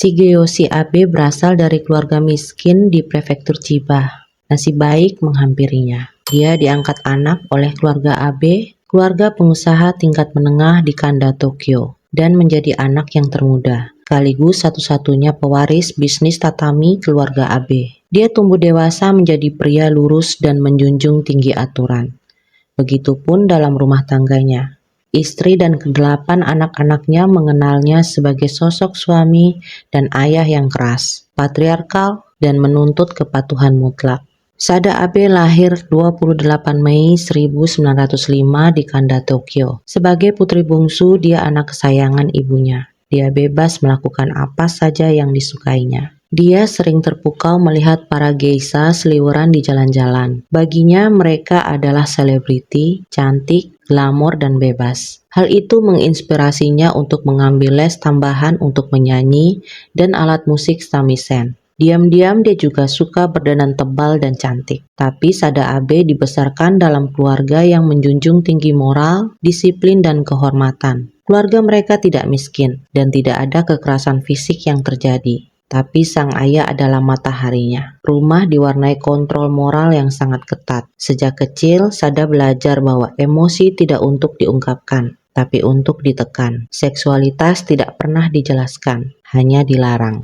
Shigeyoshi Abe berasal dari keluarga miskin di prefektur Chiba. Nasib baik menghampirinya. Dia diangkat anak oleh keluarga Abe, keluarga pengusaha tingkat menengah di Kanda, Tokyo, dan menjadi anak yang termuda, sekaligus satu-satunya pewaris bisnis tatami keluarga Abe. Dia tumbuh dewasa menjadi pria lurus dan menjunjung tinggi aturan. Begitupun dalam rumah tangganya. Istri dan ke-8 anak-anaknya mengenalnya sebagai sosok suami dan ayah yang keras, patriarkal, dan menuntut kepatuhan mutlak. Sada Abe lahir 28 Mei 1905 di Kanda, Tokyo. Sebagai putri bungsu, dia anak kesayangan ibunya. Dia bebas melakukan apa saja yang disukainya. Dia sering terpukau melihat para geisha seliweran di jalan-jalan. Baginya mereka adalah selebriti, cantik, glamor, dan bebas. Hal itu menginspirasinya untuk mengambil les tambahan untuk menyanyi dan alat musik shamisen. Diam-diam dia juga suka berdandan tebal dan cantik. Tapi Sada Abe dibesarkan dalam keluarga yang menjunjung tinggi moral, disiplin, dan kehormatan. Keluarga mereka tidak miskin dan tidak ada kekerasan fisik yang terjadi. Tapi sang ayah adalah mataharinya. Rumah diwarnai kontrol moral yang sangat ketat. Sejak kecil, Sada belajar bahwa emosi tidak untuk diungkapkan, tapi untuk ditekan. Seksualitas tidak pernah dijelaskan, hanya dilarang.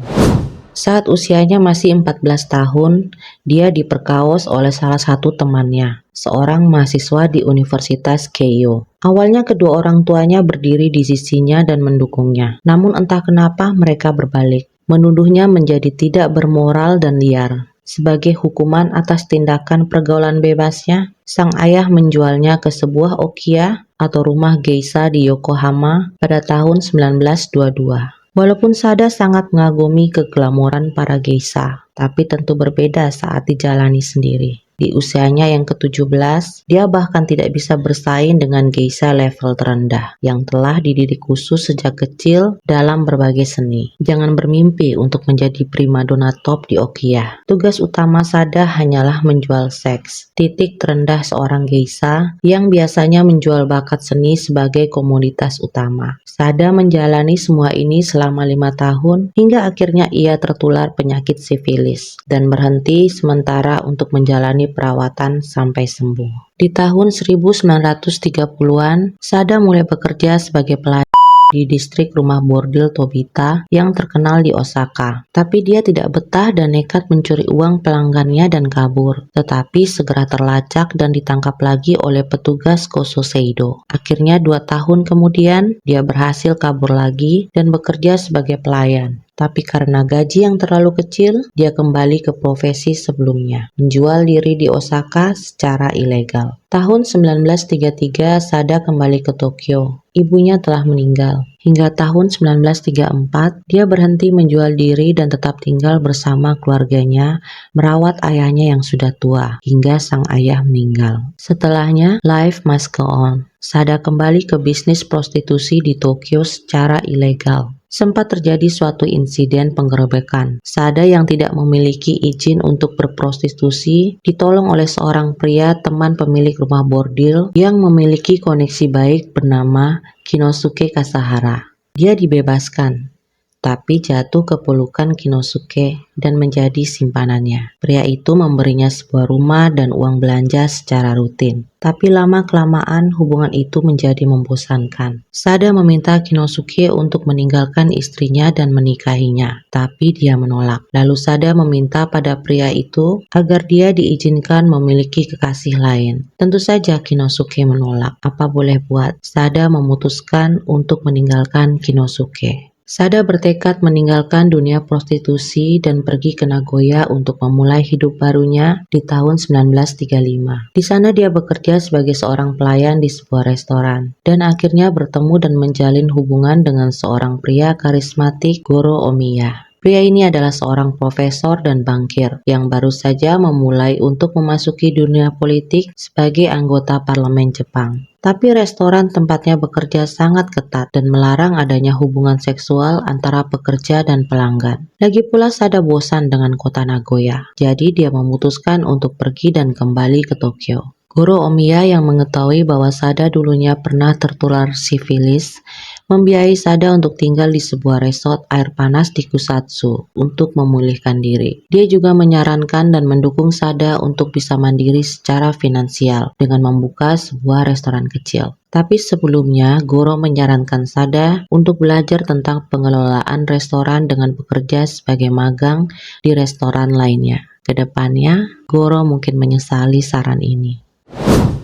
Saat usianya masih 14 tahun, dia diperkaos oleh salah satu temannya, seorang mahasiswa di Universitas Keio. Awalnya kedua orang tuanya berdiri di sisinya dan mendukungnya. Namun entah kenapa mereka berbalik, menuduhnya menjadi tidak bermoral dan liar. Sebagai hukuman atas tindakan pergaulan bebasnya, sang ayah menjualnya ke sebuah okiya atau rumah geisha di Yokohama pada tahun 1922. Walaupun Sada sangat mengagumi keglamoran para geisha, tapi tentu berbeda saat dijalani sendiri. Di usianya yang ke-17, dia bahkan tidak bisa bersaing dengan geisha level terendah yang telah dididik khusus sejak kecil dalam berbagai seni. Jangan bermimpi untuk menjadi primadona top di okiya. Tugas utama Sada hanyalah menjual seks. Titik terendah seorang geisha yang biasanya menjual bakat seni sebagai komoditas utama. Sada menjalani semua ini selama 5 tahun hingga akhirnya ia tertular penyakit sifilis dan berhenti sementara untuk menjalani perawatan sampai sembuh. Di tahun 1930-an, Sada mulai bekerja sebagai pelayan di distrik rumah bordil Tobita yang terkenal di Osaka. Tapi dia tidak betah dan nekat mencuri uang pelanggannya dan kabur. Tetapi segera terlacak dan ditangkap lagi oleh petugas Kososeido. Akhirnya 2 tahun kemudian, dia berhasil kabur lagi dan bekerja sebagai pelayan. Tapi karena gaji yang terlalu kecil, dia kembali ke profesi sebelumnya, menjual diri di Osaka secara ilegal. Tahun 1933, Sada kembali ke Tokyo. Ibunya telah meninggal. Hingga tahun 1934, dia berhenti menjual diri dan tetap tinggal bersama keluarganya, merawat ayahnya yang sudah tua, hingga sang ayah meninggal. Setelahnya, life must go on. Sada kembali ke bisnis prostitusi di Tokyo secara ilegal. Sempat terjadi suatu insiden penggerebekan. Sada yang tidak memiliki izin untuk berprostitusi ditolong oleh seorang pria teman pemilik rumah bordil yang memiliki koneksi baik bernama Kinosuke Kasahara. Dia dibebaskan, tapi jatuh ke pelukan Kinosuke dan menjadi simpanannya. Pria itu memberinya sebuah rumah dan uang belanja secara rutin. Tapi lama-kelamaan hubungan itu menjadi membosankan. Sada meminta Kinosuke untuk meninggalkan istrinya dan menikahinya, tapi dia menolak. Lalu Sada meminta pada pria itu agar dia diizinkan memiliki kekasih lain. Tentu saja Kinosuke menolak. Apa boleh buat? Sada memutuskan untuk meninggalkan Kinosuke. Sada bertekad meninggalkan dunia prostitusi dan pergi ke Nagoya untuk memulai hidup barunya di tahun 1935. Di sana dia bekerja sebagai seorang pelayan di sebuah restoran dan akhirnya bertemu dan menjalin hubungan dengan seorang pria karismatik, Goro Omiya. Pria ini adalah seorang profesor dan bankir yang baru saja memulai untuk memasuki dunia politik sebagai anggota parlemen Jepang. Tapi restoran tempatnya bekerja sangat ketat dan melarang adanya hubungan seksual antara pekerja dan pelanggan. Lagi pula Sada bosan dengan kota Nagoya, jadi dia memutuskan untuk pergi dan kembali ke Tokyo. Guru Omiya yang mengetahui bahwa Sada dulunya pernah tertular sifilis, membiayai Sada untuk tinggal di sebuah resort air panas di Kusatsu untuk memulihkan diri. Dia juga menyarankan dan mendukung Sada untuk bisa mandiri secara finansial dengan membuka sebuah restoran kecil. Tapi sebelumnya, Goro menyarankan Sada untuk belajar tentang pengelolaan restoran dengan bekerja sebagai magang di restoran lainnya. Kedepannya, Goro mungkin menyesali saran ini.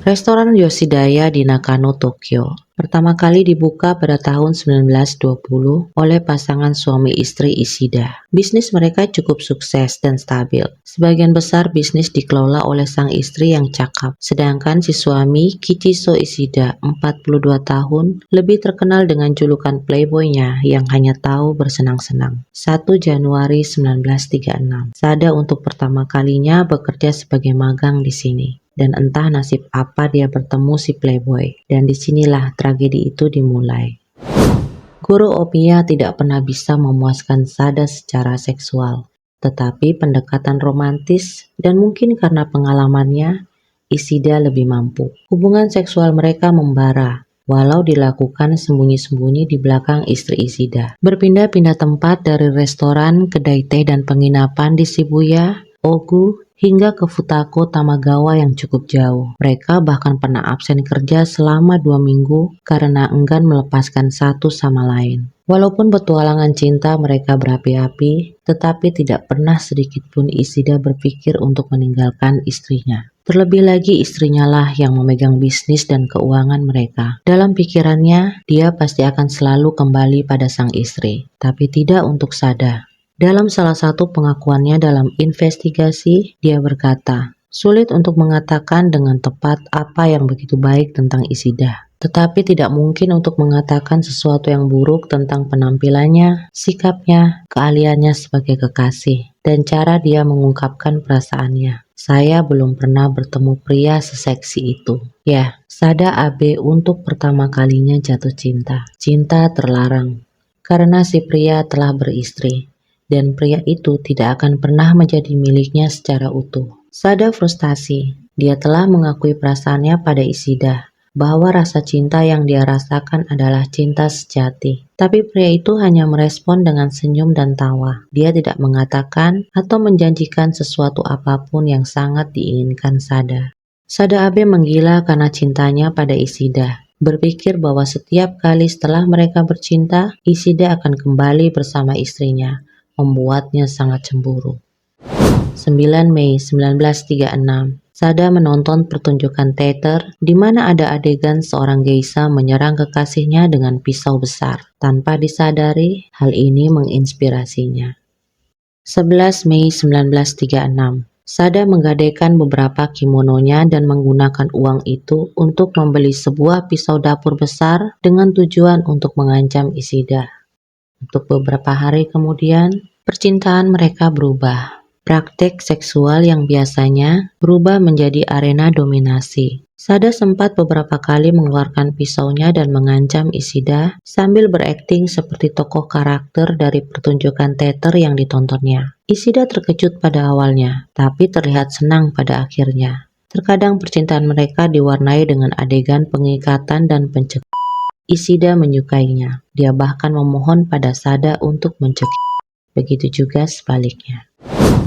Restoran Yoshidaya di Nakano, Tokyo, pertama kali dibuka pada tahun 1920 oleh pasangan suami istri Ishida. Bisnis mereka cukup sukses dan stabil. Sebagian besar bisnis dikelola oleh sang istri yang cakap, sedangkan si suami Kichiso Ishida, 42 tahun, lebih terkenal dengan julukan playboy-nya yang hanya tahu bersenang-senang. 1 Januari 1936, Sada untuk pertama kalinya bekerja sebagai magang di sini. Dan entah nasib apa dia bertemu si playboy, dan disinilah tragedi itu dimulai. Guru Omiya tidak pernah bisa memuaskan Sada secara seksual, tetapi pendekatan romantis dan mungkin karena pengalamannya, Ishida lebih mampu. Hubungan seksual mereka membara, walau dilakukan sembunyi-sembunyi di belakang istri Ishida. Berpindah-pindah tempat dari restoran, kedai teh dan penginapan di Shibuya, Ogu, hingga ke Futako Tamagawa yang cukup jauh. Mereka bahkan pernah absen kerja selama 2 minggu karena enggan melepaskan satu sama lain. Walaupun petualangan cinta mereka berapi-api, tetapi tidak pernah sedikit pun Ishida berpikir untuk meninggalkan istrinya. Terlebih lagi istrinya lah yang memegang bisnis dan keuangan mereka. Dalam pikirannya, dia pasti akan selalu kembali pada sang istri, tapi tidak untuk Sada. Dalam salah satu pengakuannya dalam investigasi, dia berkata, sulit untuk mengatakan dengan tepat apa yang begitu baik tentang Ishida. Tetapi tidak mungkin untuk mengatakan sesuatu yang buruk tentang penampilannya, sikapnya, keahliannya sebagai kekasih, dan cara dia mengungkapkan perasaannya. Saya belum pernah bertemu pria seseksi itu. Ya, Sada Abe untuk pertama kalinya jatuh cinta. Cinta terlarang, karena si pria telah beristri. Dan pria itu tidak akan pernah menjadi miliknya secara utuh. Sada frustasi, dia telah mengakui perasaannya pada Ishida, bahwa rasa cinta yang dia rasakan adalah cinta sejati. Tapi pria itu hanya merespon dengan senyum dan tawa. Dia tidak mengatakan atau menjanjikan sesuatu apapun yang sangat diinginkan Sada. Sada Abe menggila karena cintanya pada Ishida. Berpikir bahwa setiap kali setelah mereka bercinta, Ishida akan kembali bersama istrinya. Membuatnya sangat cemburu. 9 Mei 1936, Sada menonton pertunjukan teater di mana ada adegan seorang geisha menyerang kekasihnya dengan pisau besar. Tanpa disadari, hal ini menginspirasinya. 11 Mei 1936, Sada menggadaikan beberapa kimononya dan menggunakan uang itu untuk membeli sebuah pisau dapur besar dengan tujuan untuk mengancam Ishida. Untuk beberapa hari kemudian, percintaan mereka berubah. Praktek seksual yang biasanya berubah menjadi arena dominasi. Sada sempat beberapa kali mengeluarkan pisaunya dan mengancam Ishida sambil berakting seperti tokoh karakter dari pertunjukan teater yang ditontonnya. Ishida terkejut pada awalnya, tapi terlihat senang pada akhirnya. Terkadang percintaan mereka diwarnai dengan adegan pengikatan dan pencekik. Ishida menyukainya. Dia bahkan memohon pada Sada untuk mencekik. Begitu juga sebaliknya.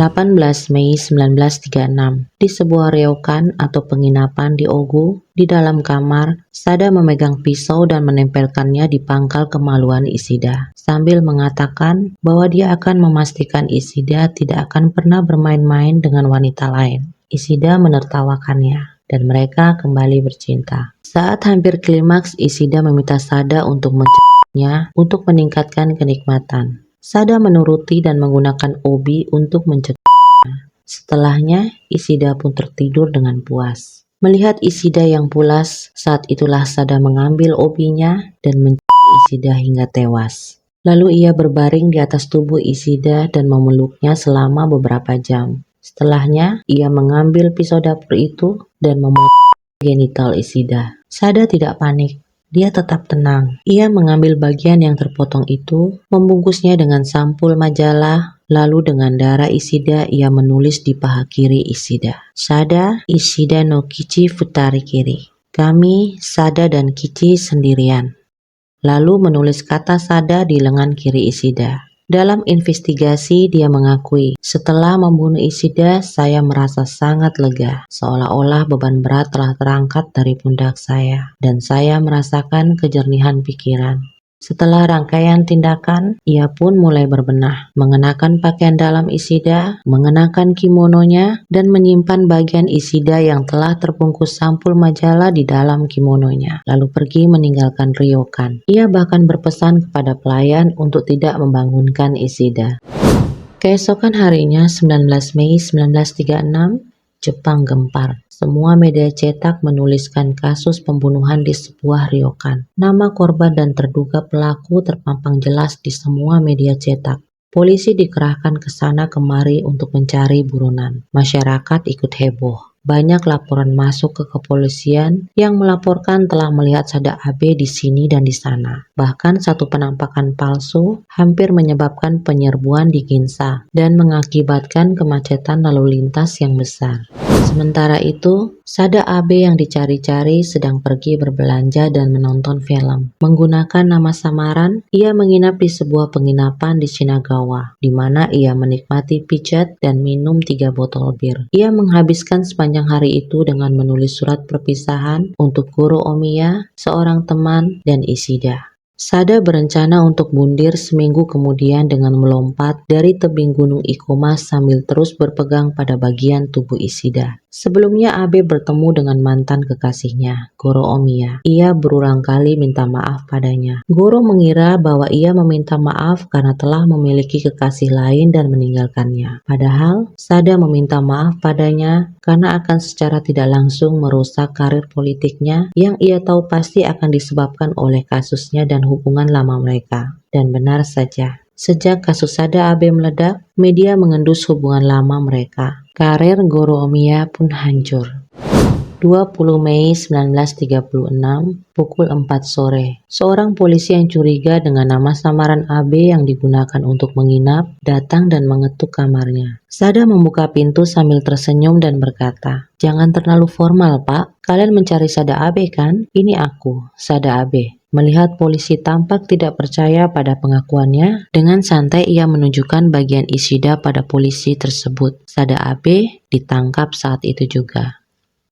18 Mei 1936, di sebuah ryokan atau penginapan di Ogu, di dalam kamar, Sada memegang pisau dan menempelkannya di pangkal kemaluan Ishida, sambil mengatakan bahwa dia akan memastikan Ishida tidak akan pernah bermain-main dengan wanita lain. Ishida menertawakannya, dan mereka kembali bercinta. Saat hampir klimaks, Ishida meminta Sada untuk mencekiknya untuk meningkatkan kenikmatan. Sada menuruti dan menggunakan obi untuk mencekiknya. Setelahnya, Ishida pun tertidur dengan puas. Melihat Ishida yang pulas, saat itulah Sada mengambil obinya dan mencekik Ishida hingga tewas. Lalu ia berbaring di atas tubuh Ishida dan memeluknya selama beberapa jam. Setelahnya, ia mengambil pisau dapur itu dan memotong genital Ishida. Sada tidak panik. Dia tetap tenang. Ia mengambil bagian yang terpotong itu, membungkusnya dengan sampul majalah, Lalu dengan darah Ishida ia menulis di paha kiri Ishida, Sada Ishida no Kichi futari kiri. Kami, Sada dan Kichi sendirian. Lalu menulis kata Sada di lengan kiri Ishida. Dalam investigasi dia mengakui, setelah membunuh Ishida saya merasa sangat lega, seolah-olah beban berat telah terangkat dari pundak saya, dan saya merasakan kejernihan pikiran. Setelah rangkaian tindakan, ia pun mulai berbenah, mengenakan pakaian dalam Ishida, mengenakan kimononya, dan menyimpan bagian Ishida yang telah terbungkus sampul majalah di dalam kimononya, lalu pergi meninggalkan ryokan. Ia bahkan berpesan kepada pelayan untuk tidak membangunkan Ishida. Keesokan harinya, 19 Mei 1936, Jepang gempar. Semua media cetak menuliskan kasus pembunuhan di sebuah ryokan. Nama korban dan terduga pelaku terpampang jelas di semua media cetak. Polisi dikerahkan ke sana kemari untuk mencari buronan. Masyarakat ikut heboh. Banyak laporan masuk ke kepolisian yang melaporkan telah melihat Sada Abe di sini dan di sana. Bahkan satu penampakan palsu hampir menyebabkan penyerbuan di Ginza dan mengakibatkan kemacetan lalu lintas yang besar. Sementara itu, Sada Abe yang dicari-cari sedang pergi berbelanja dan menonton film. Menggunakan nama samaran, ia menginap di sebuah penginapan di Shinagawa, di mana ia menikmati pijat dan minum 3 botol bir. Ia menghabiskan sepanjang hari itu dengan menulis surat perpisahan untuk Goro Omiya, seorang teman, dan Ishida. Sada berencana untuk bundir seminggu kemudian dengan melompat dari tebing gunung Ikoma sambil terus berpegang pada bagian tubuh Ishida. Sebelumnya Abe bertemu dengan mantan kekasihnya, Goro Omiya. Ia berulang kali minta maaf padanya. Goro mengira bahwa ia meminta maaf karena telah memiliki kekasih lain dan meninggalkannya. Padahal, Sada meminta maaf padanya karena akan secara tidak langsung merusak karir politiknya yang ia tahu pasti akan disebabkan oleh kasusnya dan hubungan lama mereka. Dan benar saja. Sejak kasus Sada Abe meledak, media mengendus hubungan lama mereka. Karir Goro Omiya pun hancur. 20 Mei 1936, pukul 4 sore. Seorang polisi yang curiga dengan nama samaran Abe yang digunakan untuk menginap, datang dan mengetuk kamarnya. Sada membuka pintu sambil tersenyum dan berkata, "Jangan terlalu formal, Pak. Kalian mencari Sada Abe kan? Ini aku, Sada Abe." Melihat polisi tampak tidak percaya pada pengakuannya, dengan santai ia menunjukkan bagian Ishida pada polisi tersebut. Sada Abe ditangkap saat itu juga.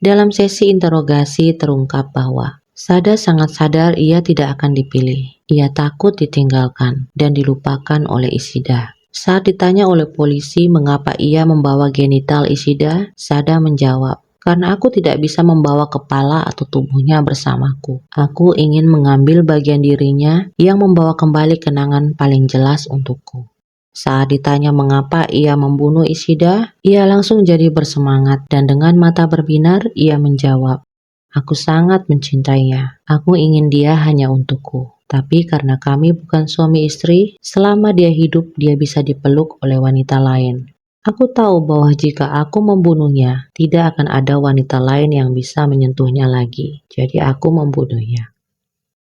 Dalam sesi interogasi terungkap bahwa Sada sangat sadar ia tidak akan dipilih. Ia takut ditinggalkan dan dilupakan oleh Ishida. Saat ditanya oleh polisi mengapa ia membawa genital Ishida, Sada menjawab, "Karena aku tidak bisa membawa kepala atau tubuhnya bersamaku. Aku ingin mengambil bagian dirinya yang membawa kembali kenangan paling jelas untukku." Saat ditanya mengapa ia membunuh Ishida, ia langsung jadi bersemangat dan dengan mata berbinar ia menjawab, "Aku sangat mencintainya. Aku ingin dia hanya untukku. Tapi karena kami bukan suami istri, selama dia hidup dia bisa dipeluk oleh wanita lain. Aku tahu bahwa jika aku membunuhnya, tidak akan ada wanita lain yang bisa menyentuhnya lagi. Jadi aku membunuhnya."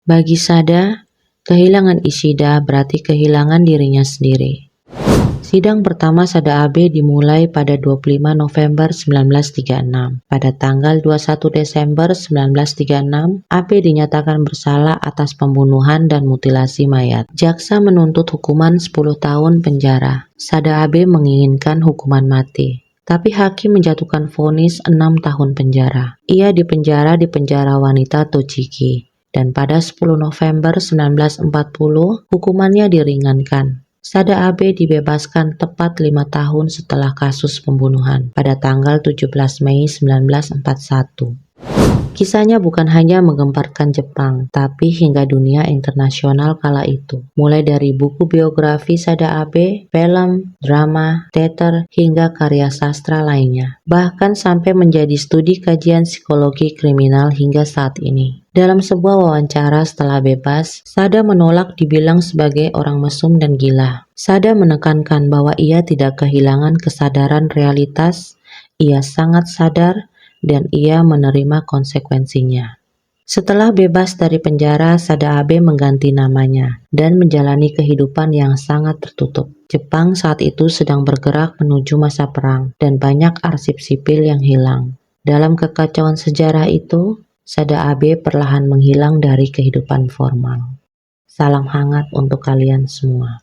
Bagi Sada, kehilangan Ishida berarti kehilangan dirinya sendiri. Sidang pertama Sada Abe dimulai pada 25 November 1936. Pada tanggal 21 Desember 1936, Abe dinyatakan bersalah atas pembunuhan dan mutilasi mayat. Jaksa menuntut hukuman 10 tahun penjara. Sada Abe menginginkan hukuman mati. Tapi hakim menjatuhkan vonis 6 tahun penjara. Ia dipenjara di penjara wanita Tochigi. Dan pada 10 November 1940, hukumannya diringankan. Sada Abe dibebaskan tepat 5 tahun setelah kasus pembunuhan pada tanggal 17 Mei 1941. Kisahnya bukan hanya menggemparkan Jepang, tapi hingga dunia internasional kala itu. Mulai dari buku biografi Sada Abe, film, drama, teater, hingga karya sastra lainnya. Bahkan sampai menjadi studi kajian psikologi kriminal hingga saat ini. Dalam sebuah wawancara setelah bebas, Sada menolak dibilang sebagai orang mesum dan gila. Sada menekankan bahwa ia tidak kehilangan kesadaran realitas, ia sangat sadar, dan ia menerima konsekuensinya. Setelah bebas dari penjara, Sada Abe mengganti namanya dan menjalani kehidupan yang sangat tertutup. Jepang saat itu sedang bergerak menuju masa perang dan banyak arsip sipil yang hilang. Dalam kekacauan sejarah itu, Sada Abe perlahan menghilang dari kehidupan formal. Salam hangat untuk kalian semua.